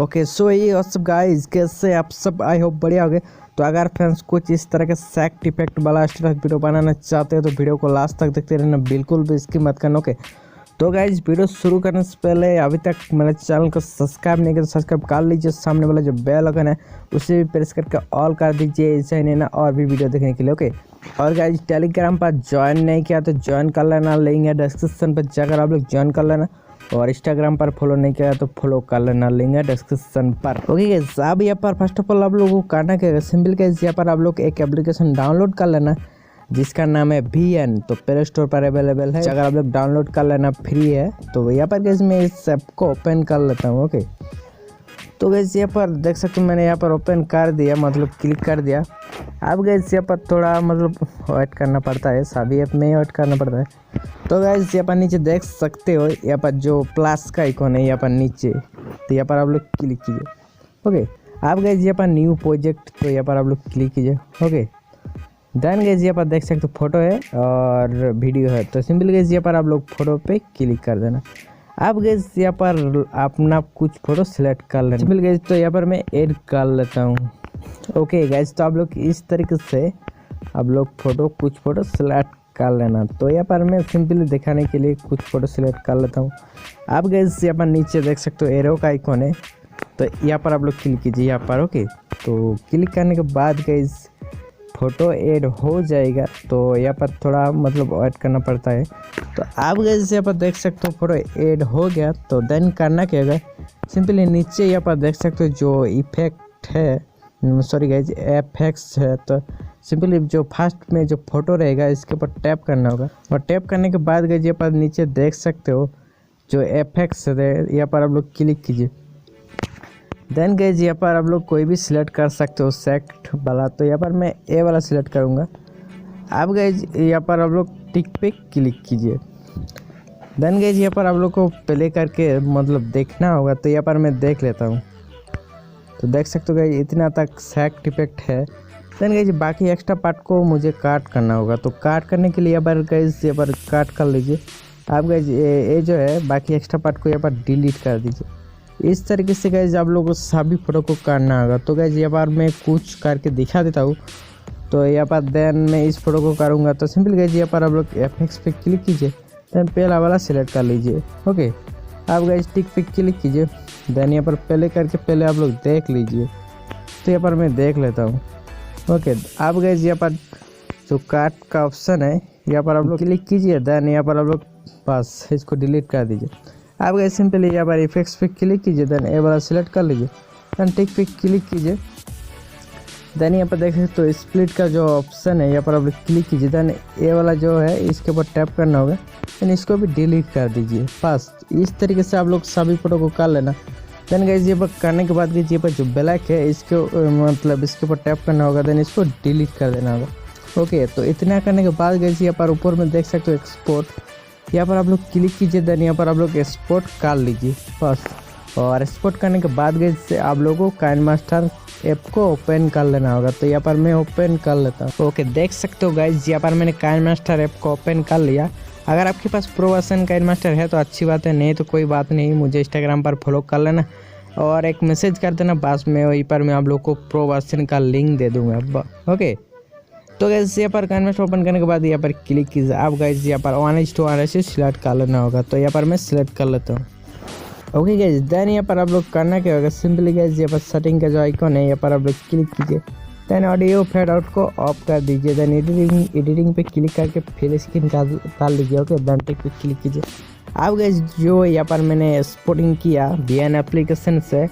Okay so ये WhatsApp guys, कैसे आप सब? आई होप बढ़िया हो गए। तो अगर फ्रेंड्स कुछ इस तरह के सैक्ट इफेक्ट वाला स्टेटस वीडियो बनाना चाहते हो तो वीडियो को लास्ट तक देखते रहना, बिल्कुल भी इसकी मत करना। ओके तो गाइस वीडियो शुरू करने से पहले अभी तक मेरे चैनल को सब्सक्राइब नहीं किया तो सब्सक्राइब कर लीजिए। सामने वाला जो बेल आइकन है उसे भी प्रेस करके ऑल कर दीजिए, ऐसे ही ना और भी वीडियो देखने के लिए। ओके और गाइस टेलीग्राम पर ज्वाइन नहीं किया तो ज्वाइन कर लेना, लिंक है डिस्क्रिप्शन पर जाकर आप लोग ज्वाइन कर लेना। और इंस्टाग्राम पर फॉलो नहीं किया तो फॉलो कर लेना, लिंक है डिस्क्रिप्शन पर। ओके गाइस अब यहाँ पर फर्स्ट ऑफ ऑल आप लोगों को करना क्या है, सिंपल गाइस यहाँ पर आप लोग एक एप्लीकेशन डाउनलोड कर लेना जिसका नाम है VN। तो प्ले स्टोर पर अवेलेबल है, अगर आप लोग डाउनलोड कर लेना, फ्री है। तो यहाँ पर गाइस मैं इस ऐप को ओपन कर लेता हूँ। ओके तो गाइस यहाँ पर देख सकते हो मैंने यहाँ पर ओपन कर दिया, मतलब क्लिक कर दिया। अब गाइस यहाँ पर थोड़ा मतलब वेट करना पड़ता है, सभी ऐप में वेट करना पड़ता है। तो गाइस यहाँ पर नीचे देख सकते हो यहाँ पर जो प्लस का आइकॉन है यहाँ पर नीचे, तो यहाँ पर आप लोग क्लिक कीजिए। ओके अब गाइस यहाँ पर न्यू प्रोजेक्ट, तो यहाँ पर आप लोग क्लिक कीजिए। ओके देन गाइस यहाँ पर देख सकते हो फोटो है और वीडियो है, तो सिंपल गाइस यहाँ पर आप लोग फोटो पे क्लिक कर देना। अब गाइस यहाँ पर अपना कुछ फोटो सिलेक्ट कर लेना सिंपल गाइस, तो यहाँ पर मैं ऐड कर लेता हूँ। ओके गाइस तो आप लोग इस तरीके से आप लोग कुछ फोटो सिलेक्ट कर लेना। तो यहाँ पर मैं सिंपली दिखाने के लिए कुछ फोटो सिलेक्ट कर लेता हूँ। अब गाइस यहाँ पर नीचे देख सकते हो एरो का आइकॉन है, तो यहाँ पर आप लोग क्लिक कीजिए यहाँ पर। ओके तो क्लिक करने के बाद गाइस फोटो ऐड हो जाएगा, तो यहाँ पर थोड़ा मतलब ऐड करना पड़ता है। तो आप गाइस यहाँ पर देख सकते हो फोटो ऐड हो गया। तो देन करना क्या है, सिंपली नीचे यहाँ पर देख सकते हो जो इफेक्ट है, सॉरी गाइस एफेक्ट्स है, तो सिंपली जो फर्स्ट में जो फोटो रहेगा इसके ऊपर टैप करना होगा। और टैप करने के बाद गाइस यहाँ पर नीचे देख सकते हो जो एफेक्ट्स है, यहाँ पर आप लोग क्लिक कीजिए। देन गाइस यहाँ पर आप लोग कोई भी सिलेक्ट कर सकते हो सैक्ट वाला, तो यहाँ पर मैं ए वाला सिलेक्ट करूँगा। अब गाइस यहाँ पर आप लोग टिक पे क्लिक कीजिए। देन गाइस यहाँ पर आप लोग को प्ले करके मतलब देखना होगा, तो यहाँ पर मैं देख लेता हूँ। तो देख सकते हो गाइस इतना तक सैक्ट इफेक्ट है। देन गाइस बाकी एक्स्ट्रा पार्ट को मुझे काट करना होगा, तो काट करने के लिए यहाँ पर गाइस यहाँ पर काट कर लीजिए। अब गाइस ये जो है बाकी एक्स्ट्रा पार्ट को यहाँ पर डिलीट कर दीजिए। इस तरीके से गाइस आप लोगों को सभी फोटो को करना होगा। तो गाइस यहाँ पर मैं कुछ करके दिखा देता हूँ। तो यहाँ पर देन मैं इस फोटो को करूँगा, तो सिंपल गाइस यहाँ पर आप लोग एफेक्ट्स पे क्लिक कीजिए, देन पहला वाला सिलेक्ट कर लीजिए। ओके अब गाइस टिक पे क्लिक कीजिए, देन यहाँ पर प्ले करके पहले आप लोग देख लीजिए। तो यहाँ पर मैं देख लेता हूँ। ओके अब गाइस यहाँ पर जो काट का ऑप्शन है यहाँ पर आप लोग क्लिक कीजिए, देन यहाँ पर आप लोग बस इसको डिलीट कर दीजिए। अब गाइस सिंपली यहाँ पर इफेक्ट्स पे क्लिक कीजिए, देन ए वाला सिलेक्ट कर लीजिए, देन टिक पे क्लिक कीजिए। देन यहाँ पर देख सकते तो स्प्लिट का जो ऑप्शन है यहाँ पर आप लोग क्लिक कीजिए, देन ए वाला जो है इसके ऊपर टैप करना होगा, देन इसको भी डिलीट कर दीजिए। बस इस तरीके से आप लोग सभी फोटो को कर लेना। देन गाइस ये पर करने के बाद गाइस ये पर जो ब्लैक है इसके मतलब इसके ऊपर टैप करना होगा, देन इसको डिलीट कर देना होगा। ओके तो इतना करने के बाद गाइस यहाँ पर ऊपर में देख सकते हो एक्सपोर्ट, यहाँ पर आप लोग क्लिक कीजिए, देन यहाँ पर आप लोग एक्सपोर्ट कर लीजिए बस। और एक्सपोर्ट करने के बाद गाइस आप लोगों को काइनमास्टर ऐप को ओपन कर लेना होगा। तो यहाँ पर मैं ओपन कर लेता हूँ। ओके देख सकते हो गाइस यहाँ पर मैंने काइनमास्टर ऐप को ओपन कर लिया। अगर आपके पास प्रो वर्जन काइनमास्टर है तो अच्छी बात है, नहीं तो कोई बात नहीं, मुझे इंस्टाग्राम पर फॉलो कर लेना और एक मैसेज कर देना, बस में वहीं पर मैं आप लोग को प्रो वर्जन का लिंक दे दूँगा। ओके तो गाइस यहाँ पर काइनमास्टर ओपन करने के बाद यहाँ पर क्लिक कीजिए। अब गाइस यहाँ पर 1:1 से सिलेक्ट कर लेना होगा, तो यहाँ पर मैं सिलेक्ट कर लेता हूँ। ओके गाइस देन यहाँ पर आप लोग करना क्या होगा, सिंपली गाइस यहाँ पर सेटिंग का जो आइकॉन है यहाँ पर आप लोग क्लिक कीजिए, देन ऑडियो फेड आउट को ऑफ कर दीजिए, देन एडिटिंग पे क्लिक करके फिल स्क्रीन कर लीजिए। ओके देन टिक पे क्लिक कीजिए। अब गाइस जो यहाँ पर मैंने एक्सपोर्टिंग किया VN एप्लीकेशन से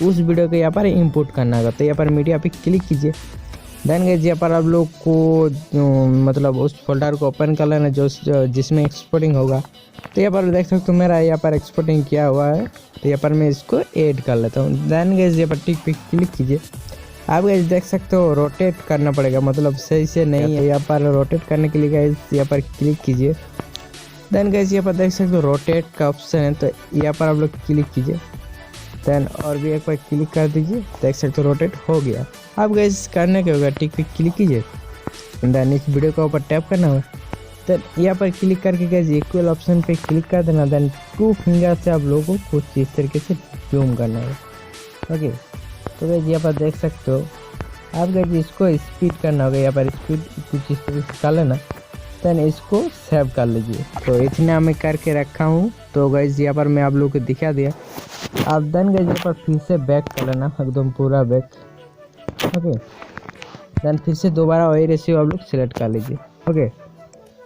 उस वीडियो को यहाँ पर इंपोर्ट करना होगा, तो यहाँ पर मीडिया पे क्लिक कीजिए। देन गाइस यहाँ पर आप लोग को मतलब उस फोल्डर को ओपन कर लेना जो जिसमें एक्सपोर्टिंग होगा। तो यहाँ पर देख सकते हो मेरा यहाँ पर एक्सपोर्टिंग किया हुआ है, तो यहाँ पर मैं इसको ऐड कर लेता हूँ। देन गाइस यहाँ पर टिक पे क्लिक कीजिए। आप गाइस देख सकते हो रोटेट करना पड़ेगा, मतलब सही से नहीं है। यहाँ पर रोटेट करने के लिए गाइस यहाँ पर क्लिक कीजिए। देन गाइस यहाँ पर देख सकते हो रोटेट का ऑप्शन है, तो यहाँ पर आप लोग क्लिक कीजिए, देन और भी एक बार क्लिक कर दीजिए। देख सकते हो रोटेट हो गया। अब गाइस करने क्या होगा, टिक पे क्लिक कीजिए, देन इस वीडियो के ऊपर टैप करना होगा, देन यहाँ पर क्लिक करके गाइस इक्वल ऑप्शन पे क्लिक कर देना, देन 2 फिंगर से आप लोगों को कुछ इस तरीके से जूम करना होगा। ओके। तो गाइस यहाँ पर देख सकते हो आप गाइस इसको स्पीड करना होगा, यहाँ पर स्पीड कुछ इस तरह से कर लेना, देन इसको सेव कर लीजिए। तो इतना मैं करके रखा हूँ। तो गाइस यहाँ पर मैं आप लोगों को दिखा दिया। आप देन गाइस यहाँ पर फिर से बैक कर लेना, एकदम पूरा बैक। ओके, देन फिर से दोबारा वही रेशियो आप लोग सिलेक्ट कर लीजिए। ओके,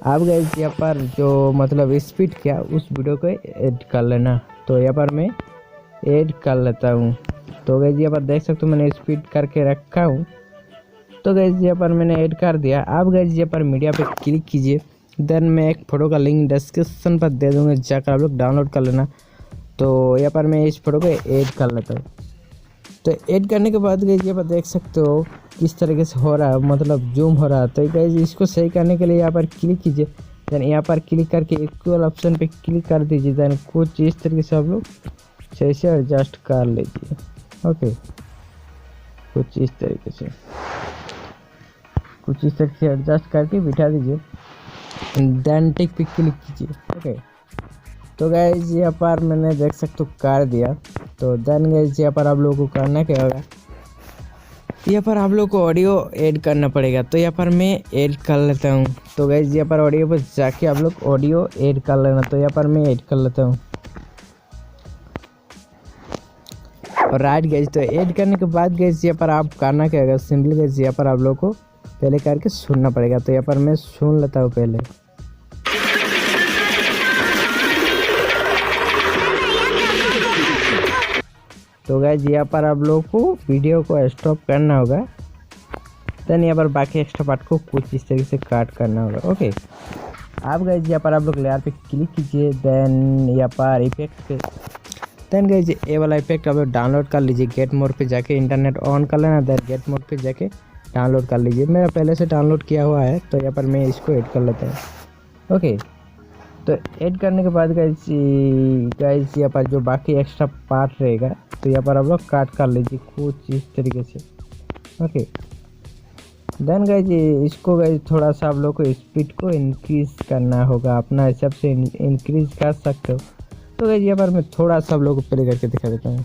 आप गाइस यहाँ पर जो मतलब स्पीड क्या उस वीडियो को ऐड कर लेना। तो यहाँ पर मैं ऐड कर लेता हूँ। तो गाइस यहाँ पर देख सकते हो मैंने स्पीड करके रखा हूँ। तो गाइस यहाँ पर मैंने ऐड कर दिया। आप गाइस यहाँ पर मीडिया पे क्लिक कीजिए, देन मैं एक फ़ोटो का लिंक डिस्क्रिप्शन पर दे दूँगा, जाकर आप लोग डाउनलोड कर लेना। तो यहाँ पर मैं इस फोटो को ऐड कर लेता हूँ। तो ऐड करने के बाद गाइस यहाँ पर देख सकते हो किस तरीके से हो रहा है, मतलब जूम हो रहा है। तो गाइस इसको सही करने के लिए यहाँ पर क्लिक कीजिए, देन यहाँ पर क्लिक करके इक्वल ऑप्शन पे क्लिक कर दीजिए। देन कुछ इस तरीके से आप लोग सही से एडजस्ट कर लीजिए। ओके, कुछ इस तरीके से एडजस्ट करके बिठा दीजिए, देन टिक पे क्लिक कीजिए। ओके, तो गाइस यहाँ पर मैंने देख सकते हो कर दिया। तो देन गाइस यहाँ पर आप लोगों को करना क्या होगा, यहाँ पर आप लोग को ऑडियो ऐड करना पड़ेगा। तो यहाँ पर मैं ऐड कर लेता हूँ। तो गाइस यहाँ पर ऑडियो पर जाके आप लोग ऑडियो ऐड कर लेना। तो यहाँ पर मैं ऐड कर लेता हूँ। और राइट गाइस, तो ऐड करने के बाद गाइस यहाँ पर आप करना क्या होगा, सिंपली गाइस यहाँ पर आप लोग को पहले करके सुनना पड़ेगा। तो यहाँ पर मैं सुन लेता हूँ पहले। तो गाइस यहाँ पर आप लोगों को वीडियो को स्टॉप करना होगा, देन यहाँ पर बाकी एक्स्ट्रा पार्ट को कुछ इस तरीके से काट करना होगा। ओके, आप गाइस यहाँ पर आप लोग लेयर पे क्लिक कीजिए, देन यहाँ पर इफेक्ट पे, देन गाइस ये वाला इफेक्ट आप लोग डाउनलोड कर लीजिए। गेट मोड पे जाके इंटरनेट ऑन कर लेना, देन गेट मोड पे जाके डाउनलोड कर लीजिए। मेरा पहले से डाउनलोड किया हुआ है। तो यहाँ पर मैं इसको ऐड कर लेता हूँ। ओके, तो ऐड करने के बाद गाइस यहाँ पर जो बाकी एक्स्ट्रा पार्ट रहेगा तो यहाँ पर आप लोग काट कर लीजिए कुछ इस तरीके से। ओके, देन गाइस इसको गाइस थोड़ा सा आप लोग को स्पीड को इंक्रीज करना होगा, अपना हिसाब से इंक्रीज कर सकते हो। तो गाइस यहाँ पर मैं थोड़ा सा आप लोग को प्ले करके दिखा देता हूँ।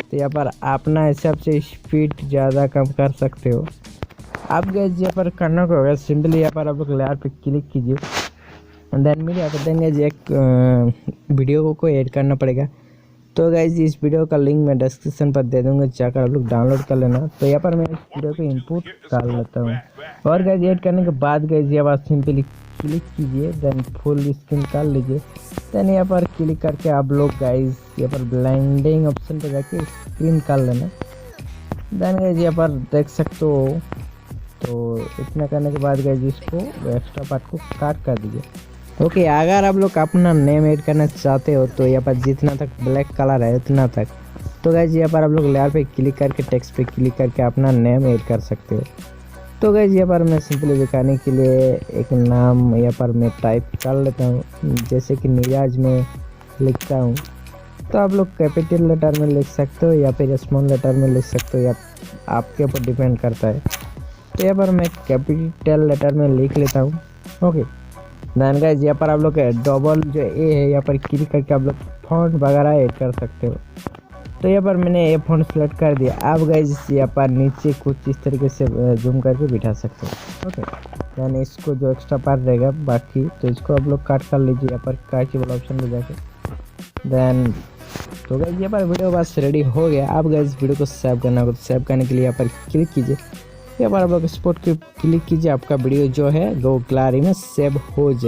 तो यहाँ पर अपना हिसाब से स्पीड ज़्यादा कम कर सकते हो। आप गाइस यहाँ पर करना क्या होगा, सिंपली यहाँ पर आप लोग लेयर पे क्लिक कीजिए, देन मीडिया पर देन गाइस एक वीडियो को ऐड करना पड़ेगा। तो गाइस इस वीडियो का लिंक मैं डिस्क्रिप्शन पर दे दूंगा, जाकर आप लोग डाउनलोड कर लेना। तो यहाँ पर मैं इस वीडियो को इनपुट कर लेता हूँ। और गाइस ऐड करने के बाद गाइस यहाँ पर सिंपली क्लिक कीजिए, देन फुल स्क्रीन कर लीजिए। देन यहाँ पर क्लिक करके आप लोग गाइस यहाँ पर ब्लेंडिंग ऑप्शन पर जाके स्क्रीन कर लेना। देन गाइस यहाँ पर देख सकते हो। तो इतना करने के बाद गाइस इसको एक्स्ट्रा पार्ट को काट कर दीजिए। ओके, अगर आप लोग अपना नेम ऐड करना चाहते हो तो यहाँ पर जितना तक ब्लैक कलर है उतना तक। तो गाइस यहाँ पर आप लोग लेयर पे क्लिक करके टेक्स्ट पे क्लिक करके अपना नेम ऐड कर सकते हो। तो गाइस यहाँ पर मैं सिंपली दिखाने के लिए एक नाम यहाँ पर मैं टाइप कर लेता हूँ, जैसे कि निराज में लिखता हूँ। तो आप लोग कैपिटल लेटर में लिख सकते हो या फिर स्मॉल लेटर में लिख सकते हो, या आपके ऊपर डिपेंड करता है। तो यहाँ पर मैं कैपिटल लेटर में लिख लेता हूँ। ओके, देन गाइस यहाँ पर आप लोग डबल जो ए है यहाँ पर क्लिक करके आप लोग फॉन्ट वगैरह ऐड कर सकते हो। तो यहाँ पर मैंने ए फॉन्ट सेलेक्ट कर दिया। आप गाइस यहाँ पर नीचे कुछ इस तरीके से जूम करके बिठा सकते हो। ओके, देन इसको जो एक्स्ट्रा पार्ट रहेगा बाकी तो इसको आप लोग काट कर लीजिए यहाँ पर काट वाला ऑप्शन में जाके। देन तो गाइस यहाँ पर वीडियो बस रेडी हो गया। आप गाइस वीडियो को सेव करना होगा, तो सेव करने के लिए यहाँ पर क्लिक कीजिए, यहाँ पर आप लोग स्पॉट पे क्लिक कीजिए। आपका वीडियो जो है वो गैलरी में सेव हो जाए।